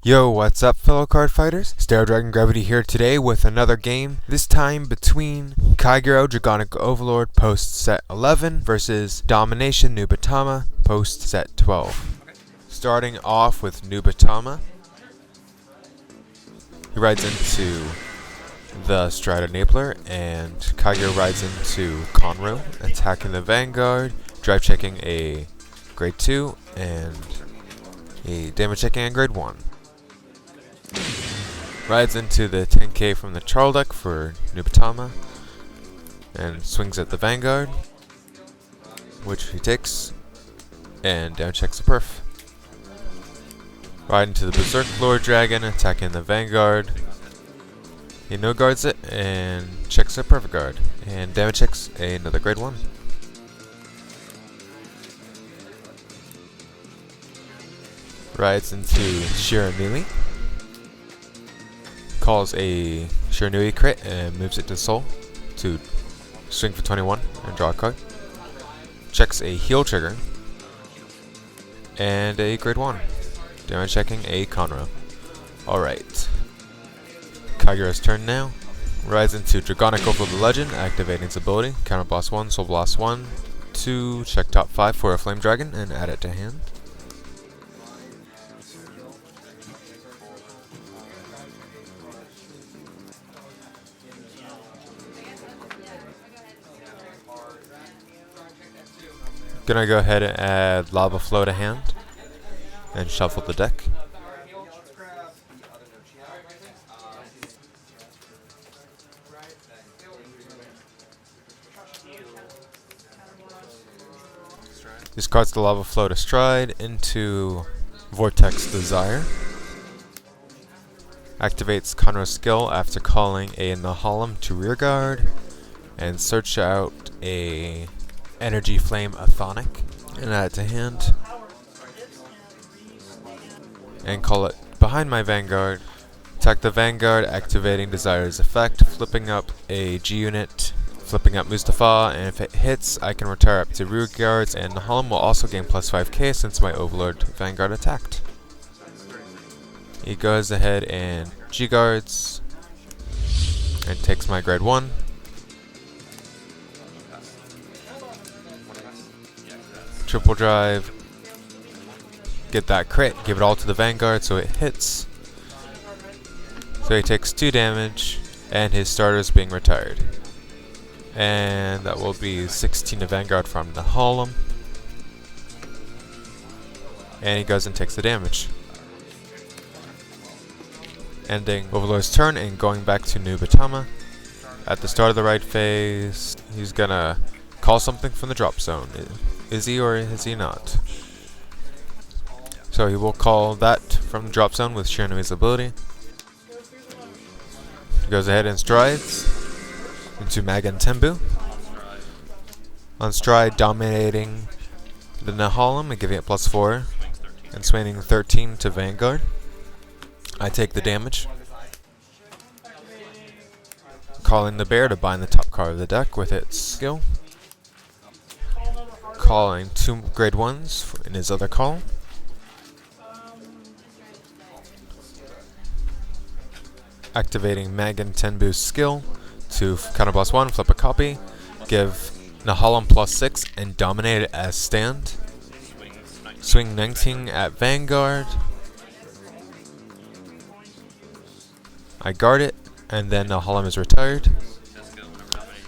Yo, what's up fellow card fighters? StereoDragonGravity here today with another game, this time between Kagero Dragonic Overlord post set 11 versus Domination Nubatama post set 12. Starting off with Nubatama. He rides into the Stride Enabler and Kagero rides into Conroe, attacking the Vanguard, drive checking a grade 2 and a damage checking a grade 1. Rides into the 10k from the Charl deck for Nubatama and swings at the Vanguard, which he takes, and down checks the perf. Ride into the Berserk Lord Dragon, attacking the Vanguard. He no guards it and checks a perfect guard, and damage checks another grade 1. Rides into Shiranui. Calls a Shiranui crit and moves it to Soul to swing for 21 and draw a card. Checks a heal trigger and a grade 1. Damage checking a Conroe. Alright. Kagero's turn now. Rides into Dragonic Overlord Legend, activating its ability. Counter Blast 1, Soul Blast 1, 2, check top 5 for a Flame Dragon and add it to hand. Gonna go ahead and add Lava Flow to hand and shuffle the deck. Discards the Lava Flow to Stride into Vortex Desire. Activates Conroe's skill after calling a Nehalem to rearguard and search out a Energy Flame Aethonic and add it to hand. And call it behind my Vanguard. Attack the Vanguard, activating Desire's effect, flipping up a G unit, flipping up Mustafa, and if it hits, I can retire up to rear guards, and Nehalem will also gain plus 5k since my Overlord Vanguard attacked. He goes ahead and G guards and takes my grade 1. Triple drive, get that crit, give it all to the Vanguard so it hits. So he takes 2 damage and his starter is being retired. And that will be 16 to Vanguard from Nehalem. And he goes and takes the damage. Ending Overlord's turn and going back to Nubatama. At the start of the right phase, he's gonna call something from the drop zone. Is he or is he not? So he will call that from the drop zone with Shiranui's ability. He goes ahead and strides into Magnum Tembu. On stride, dominating the Nehalem and giving it plus 4 and swinging 13 to Vanguard. I take the damage. Calling the bear to bind the top card of the deck with its skill. Calling 2 grade 1s in his other call. Activating Magnum Tenbu's skill to counter blast 1, flip a copy, give Nehalem plus 6 and dominate it as stand. Swing 19 at Vanguard. I guard it, and then Nehalem is retired.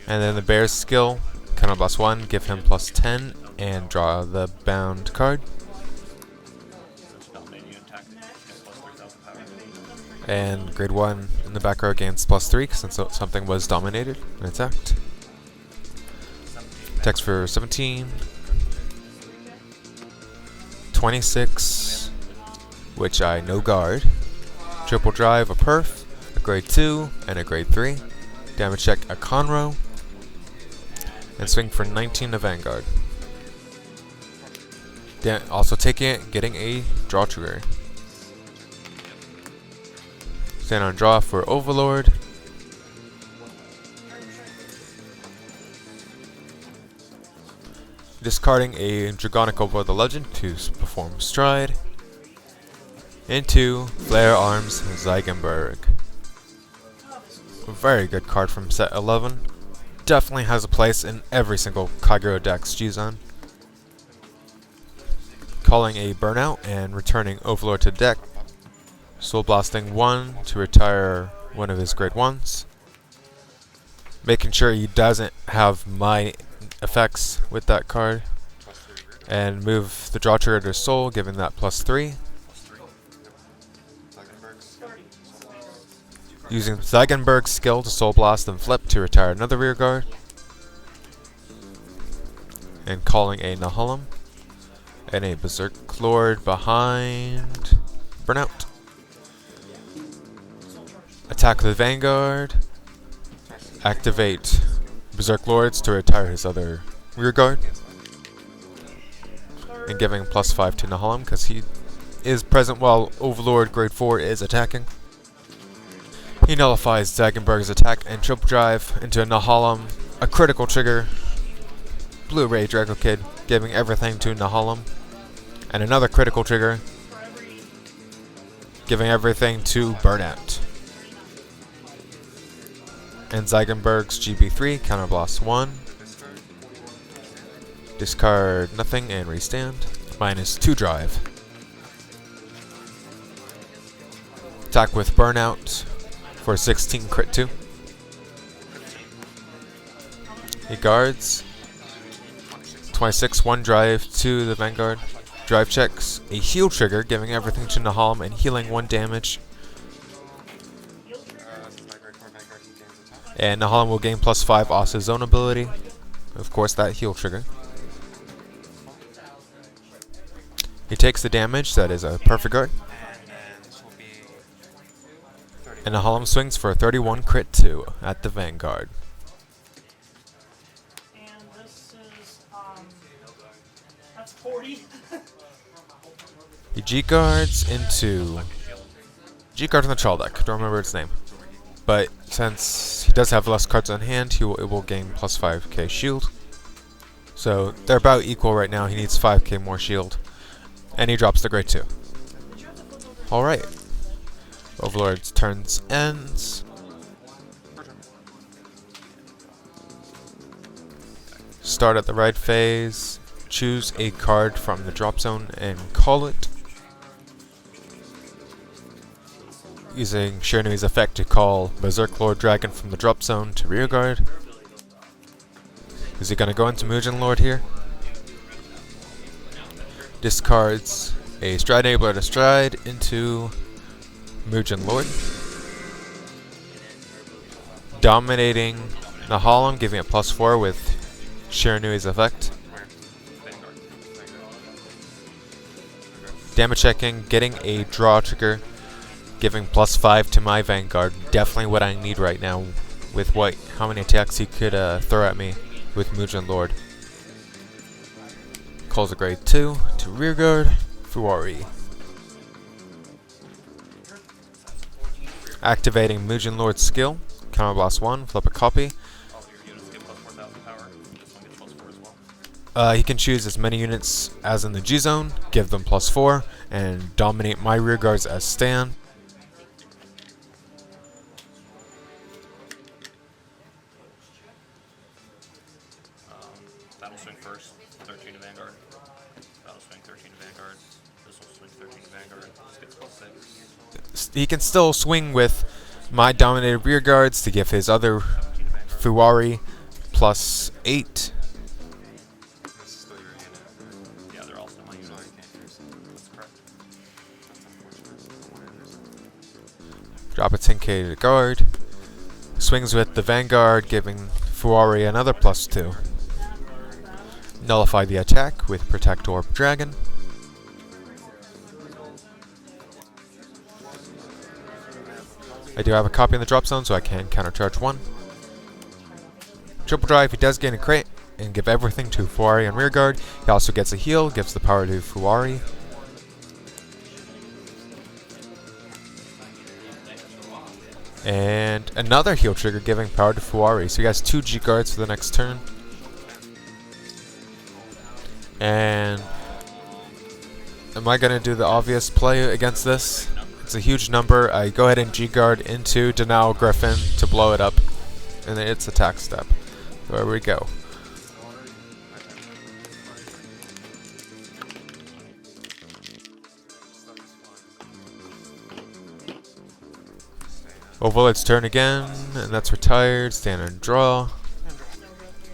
And then the bear's skill, counter blast 1, give him plus 10 and draw the bound card. And grade 1 in the back row gains plus 3 since something was dominated and attacked. Attacks for 17, 26, which I no guard. Triple drive a perf, a grade 2, and a grade 3. Damage check a Conroe, and swing for 19 to Vanguard. Also taking it, getting a draw trigger. Stand on draw for Overlord. Discarding a Dragonic Overlord the Legend to perform Stride. into Flare Arms ZIEGENBURG. A very good card from set 11. Definitely has a place in every single Kagero deck's G-Zone. Calling a Burnout and returning Overlord to deck. Soul Blasting 1 to retire one of his grade 1s. Making sure he doesn't have my effects with that card. And move the draw trigger to Soul, giving that +3. Using ZIEGENBURG's skill to Soul Blast and flip to retire another rearguard. And calling a Nehalem. And a Berserk Lord behind Burnout. Attack with Vanguard. Activate Berserk Lords to retire his other rearguard. And giving +5 to Nehalem because he is present while Overlord grade 4 is attacking. He nullifies ZIEGENBURG's attack and triple drive into a Nehalem, a critical trigger. Blue Ray Dracokid, giving everything to Nehalem. And another critical trigger, giving everything to Burnout. And ZIEGENBURG's GB3, counterblast 1. Discard nothing and restand. -2 drive. Attack with Burnout for 16 crit 2. He guards. 26, 1 drive to the Vanguard. Drive checks a heal trigger, giving everything to Nehalem and healing 1 damage. And Nehalem will gain +5 off his own ability. Of course, that heal trigger. He takes the damage, that is a perfect guard. And Nehalem swings for a 31 crit 2 at the Vanguard. And this is, that's 40. He G-guards into... G-guards in the Troll deck, don't remember its name. But since he does have less cards on hand, it will gain +5k shield. So they're about equal right now, he needs 5k more shield. And he drops the grade 2. Alright. Overlord's turns ends. Start at the right phase. Choose a card from the drop zone and call it. Using Shiranui's effect to call Berserk Lord Dragon from the drop zone to rearguard. Is he going to go into Muzzle Lord here? Discards a Stride Enabler to Stride into Muzzle Lord. Dominating Nehalem, giving it +4 with Shiranui's effect. Damage checking, getting a draw trigger, giving +5 to my Vanguard. Definitely what I need right now with how many attacks he could throw at me with Muzzle Lord. Calls a grade 2 to rearguard, Fuari. Activating Muzzle Lord's skill, counterblast 1, flip a copy. He can choose as many units as in the G zone, give them +4, and dominate my rearguards as stand. That'll swing first, 13 to Vanguard. That'll swing 13 to Vanguard. This will swing 13 to Vanguard. This gets +6. He can still swing with my dominated rearguards to give his other Fuari +8. Yeah, they're all still my units. That's correct. Drop a 10k to guard. Swings with the Vanguard, giving Fuari another +2. Nullify the attack with Protect Orb Dragon. I do have a copy in the drop zone, so I can countercharge 1. Triple drive, he does gain a crit, and give everything to Fuari on rearguard. He also gets a heal, gives the power to Fuari. And another heal trigger, giving power to Fuari. So he has 2 G guards for the next turn. Am I going to do the obvious play against this? It's a huge number. I go ahead and G-guard into Denial Griffin to blow it up. And then it's attack step. There we go. Overlord's turn again, and that's retired. Stand and draw.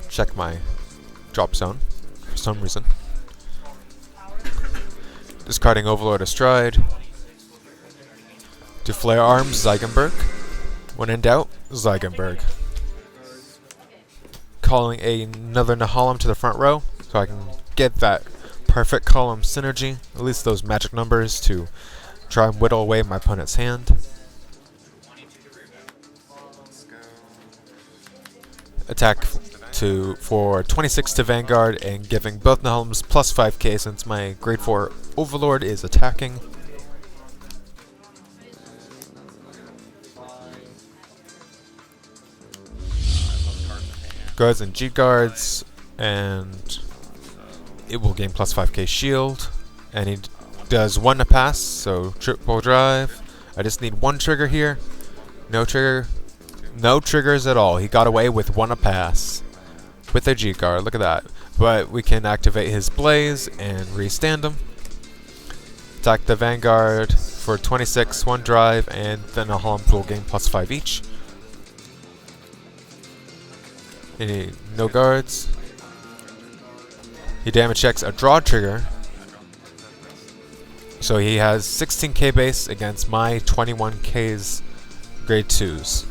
Check my drop zone for some reason. Discarding Overlord astride. To Flare Arms, ZIEGENBURG. When in doubt, ZIEGENBURG. Calling another Nehalem to the front row, so I can get that perfect column synergy, at least those magic numbers, to try and whittle away my opponent's hand. Attack for 26 to Vanguard and giving both Nehalems plus 5k since my grade 4 Overlord is attacking. Goes and G-guards, and it will gain plus 5k shield. And he does 1 to pass, so triple drive. I just need 1 trigger here. No trigger. No triggers at all. He got away with 1 to pass. With a G-guard, look at that. But we can activate his Blaze and restand him. Attack the Vanguard for 26, 1 drive, and then Nehalem will gain plus 5 each. No guards. He damage checks a draw trigger. So he has 16k base against my 21k's grade 2s.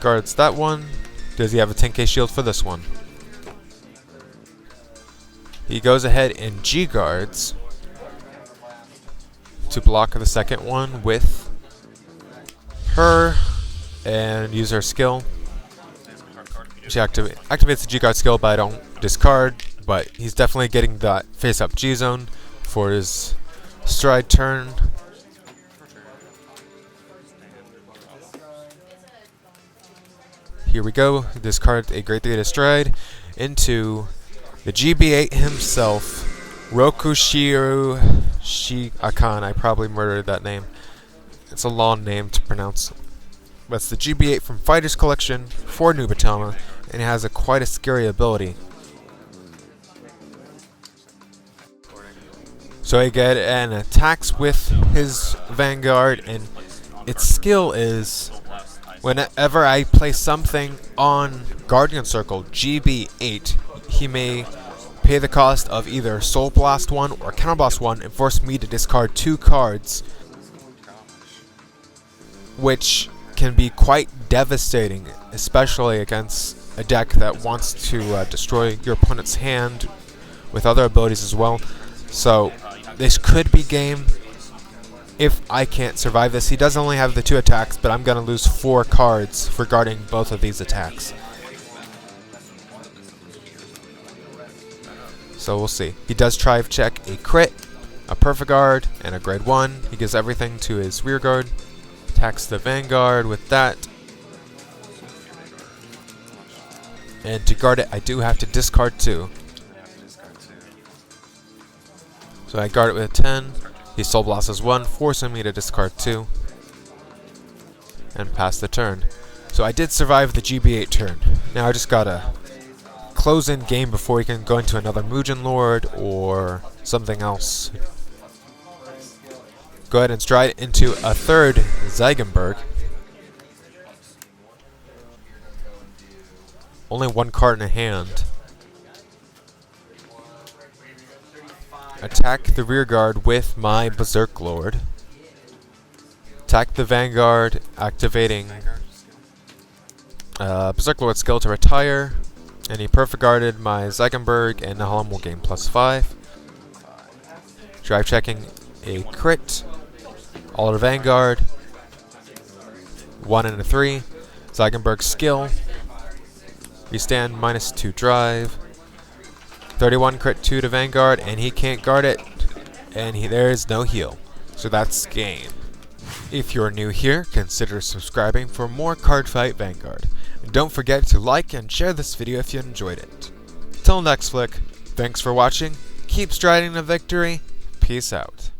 Guards that one. Does he have a 10k shield for this one? He goes ahead and G-guards to block the second one with her and use her skill. She activates the G-guard skill, but I don't discard. But he's definitely getting that face-up G-zone for his stride turn. Here we go. Discard a grade 3 to stride into the GB8 himself, Rokushiru Akan. I probably murdered that name. It's a long name to pronounce. That's the GB8 from Fighters Collection for Nubatama, and it has quite a scary ability. So I get an attacks with his Vanguard, and its skill is whenever I place something on Guardian Circle GB8, he may pay the cost of either Soul Blast 1 or Counter Blast 1 and force me to discard 2 cards, which can be quite devastating, especially against a deck that wants to destroy your opponent's hand with other abilities as well. So this could be game if I can't survive this. He does only have the 2 attacks, but I'm going to lose 4 cards for guarding both of these attacks. So we'll see. He does Trive check a crit, a perfect guard, and a grade 1. He gives everything to his rear guard. Attacks the Vanguard with that. And to guard it, I do have to discard 2. So I guard it with a 10. He Soul Blasts 1, forcing me to discard 2. And pass the turn. So I did survive the GB8 turn. Now I just gotta close in game before he can go into another Mugen Lord or something else. Go ahead and stride into a third ZIEGENBURG. Only 1 card in hand. Attack the rear guard with my Berserk Lord. Attack the Vanguard, activating Berserk Lord skill to retire. And he perfect guarded my ZIEGENBURG, and Nehalem will gain plus 5. Drive checking a crit. All to Vanguard. 1 and a 3. ZIEGENBURG skill. We stand minus 2 drive. 31 crit 2 to Vanguard, and he can't guard it. And there is no heal. So that's game. If you're new here, consider subscribing for more Cardfight Vanguard. And don't forget to like and share this video if you enjoyed it. Till next flick, thanks for watching, keep striding to victory, peace out.